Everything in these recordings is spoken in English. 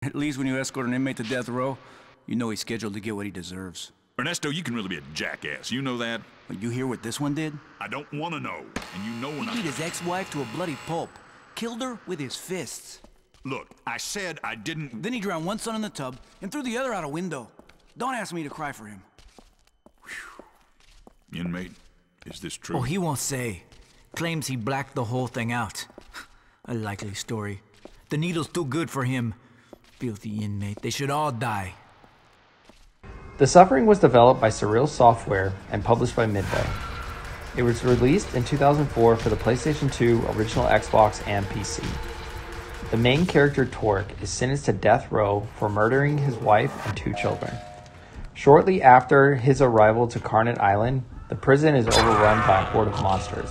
At least when you escort an inmate to death row, you know he's scheduled to get what he deserves. Ernesto, you can really be a jackass. You know that? But you hear what this one did? I don't want to know. And you know when He beat his ex-wife to a bloody pulp. Killed her with his fists. Look, I said I didn't... Then he drowned one son in the tub and threw the other out a window. Don't ask me to cry for him. Whew. Inmate, is this true? Oh, he won't say. Claims he blacked the whole thing out. A likely story. The needle's too good for him. Filthy inmate. They should all die. The Suffering was developed by Surreal Software and published by Midway. It was released in 2004 for the PlayStation 2, original Xbox, and PC. The main character, Torque, is sentenced to death row for murdering his wife and 2 children. Shortly after his arrival to Carnot Island, the prison is overrun by a horde of monsters.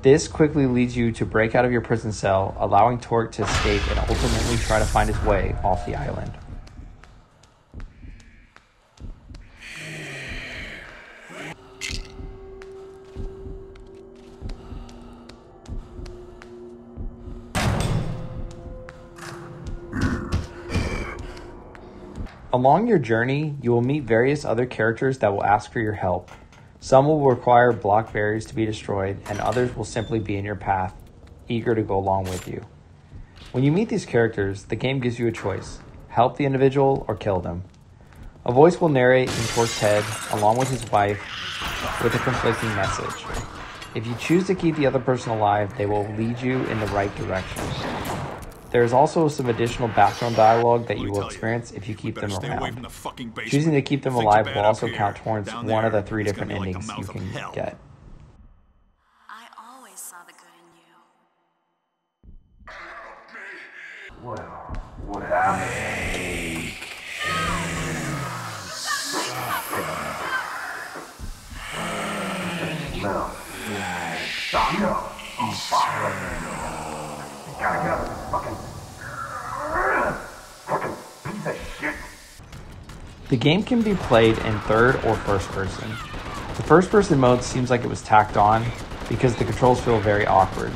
This quickly leads you to break out of your prison cell, allowing Torque to escape and ultimately try to find his way off the island. Along your journey, you will meet various other characters that will ask for your help. Some will require block barriers to be destroyed, and others will simply be in your path, eager to go along with you. When you meet these characters, the game gives you a choice: help the individual or kill them. A voice will narrate in Torque's head, along with his wife, with a conflicting message. If you choose to keep the other person alive, they will lead you in the right direction. There is also some additional background dialogue that you will experience if you keep them around. Choosing to keep them alive will also count towards one of the 3 different endings you can get. I always saw the good in you. Well, what happened? Smell. Stop. I'm fired. Gotta go. Fucking piece of shit. The game can be played in third or first person. The first person mode seems like it was tacked on because the controls feel very awkward.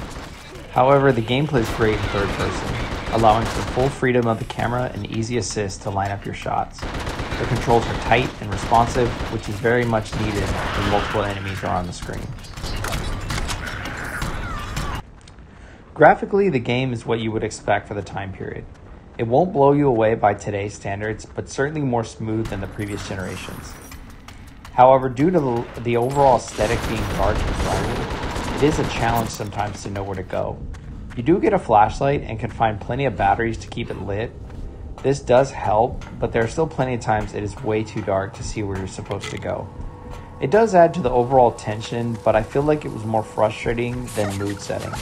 However, the gameplay is great in third person, allowing for full freedom of the camera and easy assist to line up your shots. The controls are tight and responsive, which is very much needed when multiple enemies are on the screen. Graphically, the game is what you would expect for the time period. It won't blow you away by today's standards, but certainly more smooth than the previous generations. However, due to the overall aesthetic being dark and grimy, it is a challenge sometimes to know where to go. You do get a flashlight and can find plenty of batteries to keep it lit. This does help, but there are still plenty of times it is way too dark to see where you're supposed to go. It does add to the overall tension, but I feel like it was more frustrating than mood setting.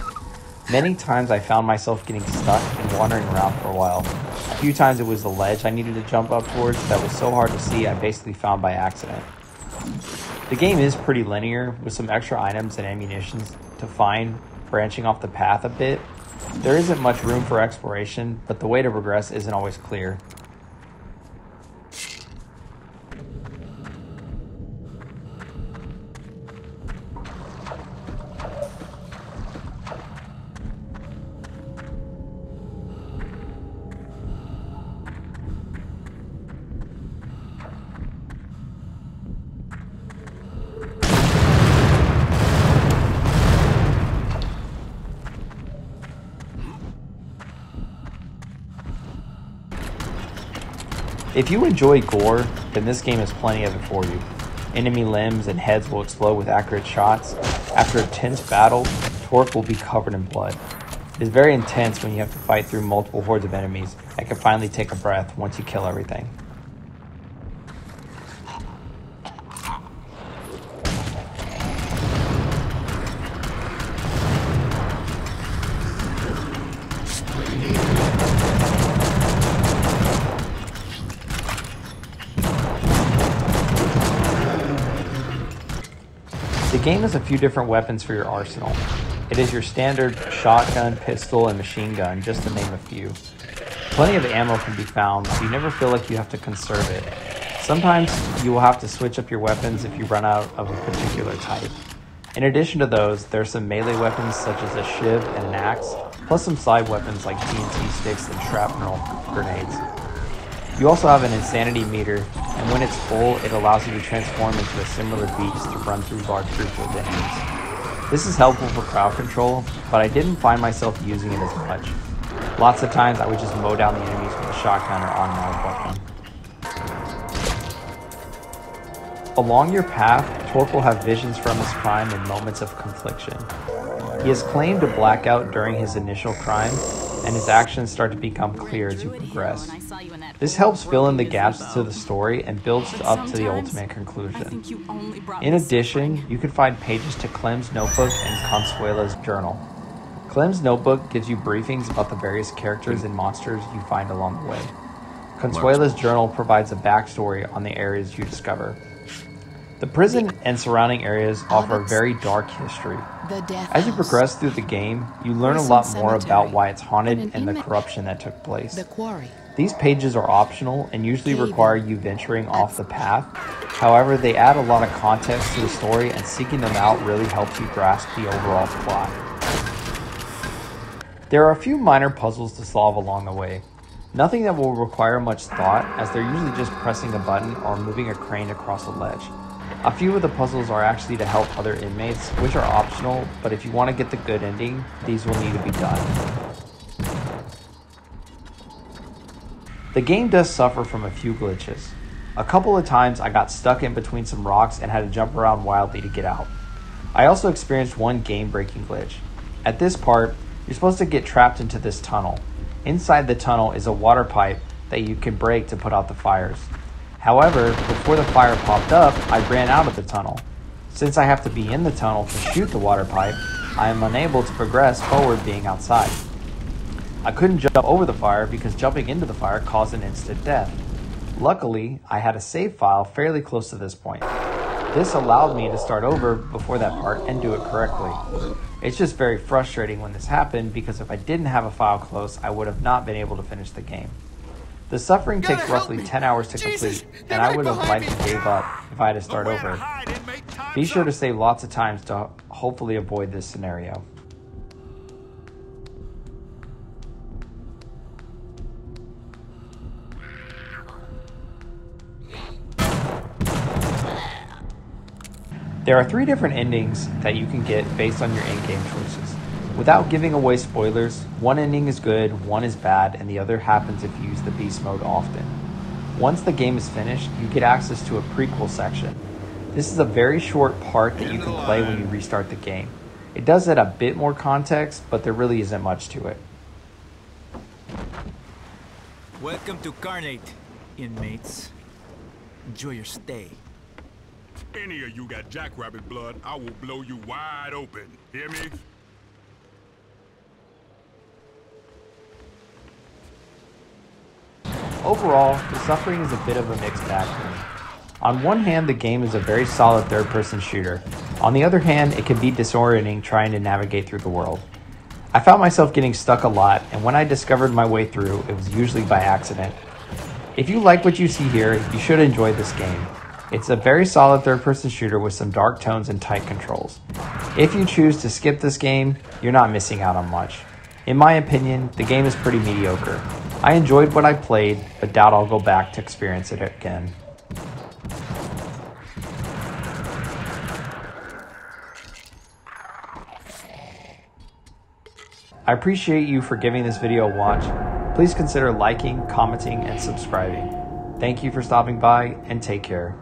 Many times I found myself getting stuck and wandering around for a while. A few times it was the ledge I needed to jump up towards that was so hard to see I basically found by accident. The game is pretty linear, with some extra items and ammunition to find branching off the path a bit. There isn't much room for exploration, but the way to progress isn't always clear. If you enjoy gore, then this game has plenty of it for you. Enemy limbs and heads will explode with accurate shots. After a tense battle, Torque will be covered in blood. It is very intense when you have to fight through multiple hordes of enemies and can finally take a breath once you kill everything. The game has a few different weapons for your arsenal. It is your standard shotgun, pistol, and machine gun, just to name a few. Plenty of ammo can be found, so you never feel like you have to conserve it. Sometimes you will have to switch up your weapons if you run out of a particular type. In addition to those, there are some melee weapons such as a shiv and an axe, plus some side weapons like TNT sticks and shrapnel grenades. You also have an insanity meter, and when it's full, it allows you to transform into a similar beast to run through large groups of enemies. This is helpful for crowd control, but I didn't find myself using it as much. Lots of times I would just mow down the enemies with a shotgun or automatic weapon. Along your path, Torque will have visions from his crime and moments of confliction. He has claimed a blackout during his initial crime, and his actions start to become clear as you progress. This helps fill in the gaps to the story and builds up to the ultimate conclusion. In addition, you can find pages to Clem's notebook and Consuela's journal. Clem's notebook gives you briefings about the various characters and monsters you find along the way. Consuela's journal provides a backstory on the areas you discover. The prison and surrounding areas offer a very dark history. As you progress through the game, you learn a lot more about why it's haunted and the corruption that took place. These pages are optional and usually require you venturing off the path. However, they add a lot of context to the story, and seeking them out really helps you grasp the overall plot. There are a few minor puzzles to solve along the way. Nothing that will require much thought, as they're usually just pressing a button or moving a crane across a ledge. A few of the puzzles are actually to help other inmates, which are optional, but if you want to get the good ending, these will need to be done. The game does suffer from a few glitches. A couple of times I got stuck in between some rocks and had to jump around wildly to get out. I also experienced one game-breaking glitch. At this part, you're supposed to get trapped into this tunnel. Inside the tunnel is a water pipe that you can break to put out the fires. However, before the fire popped up, I ran out of the tunnel. Since I have to be in the tunnel to shoot the water pipe, I am unable to progress forward being outside. I couldn't jump over the fire because jumping into the fire caused an instant death. Luckily, I had a save file fairly close to this point. This allowed me to start over before that part and do it correctly. It's just very frustrating when this happened because if I didn't have a file close, I would have not been able to finish the game. The suffering takes roughly 10 hours to complete, and I would have likely gave up if I had to start over. Be sure to save lots of times to hopefully avoid this scenario. There are 3 different endings that you can get based on your in-game choices. Without giving away spoilers, one ending is good, one is bad, and the other happens if you use the beast mode often. Once the game is finished, you get access to a prequel section. This is a very short part that you can play when you restart the game. It does add a bit more context, but there really isn't much to it. Welcome to Carnate, inmates. Enjoy your stay. Any of you got jackrabbit blood, I will blow you wide open. Hear me? Overall, the suffering is a bit of a mixed bag for me. On one hand, the game is a very solid third-person shooter. On the other hand, it can be disorienting trying to navigate through the world. I found myself getting stuck a lot, and when I discovered my way through, it was usually by accident. If you like what you see here, you should enjoy this game. It's a very solid third-person shooter with some dark tones and tight controls. If you choose to skip this game, you're not missing out on much. In my opinion, the game is pretty mediocre. I enjoyed what I played, but doubt I'll go back to experience it again. I appreciate you for giving this video a watch. Please consider liking, commenting, and subscribing. Thank you for stopping by, and take care.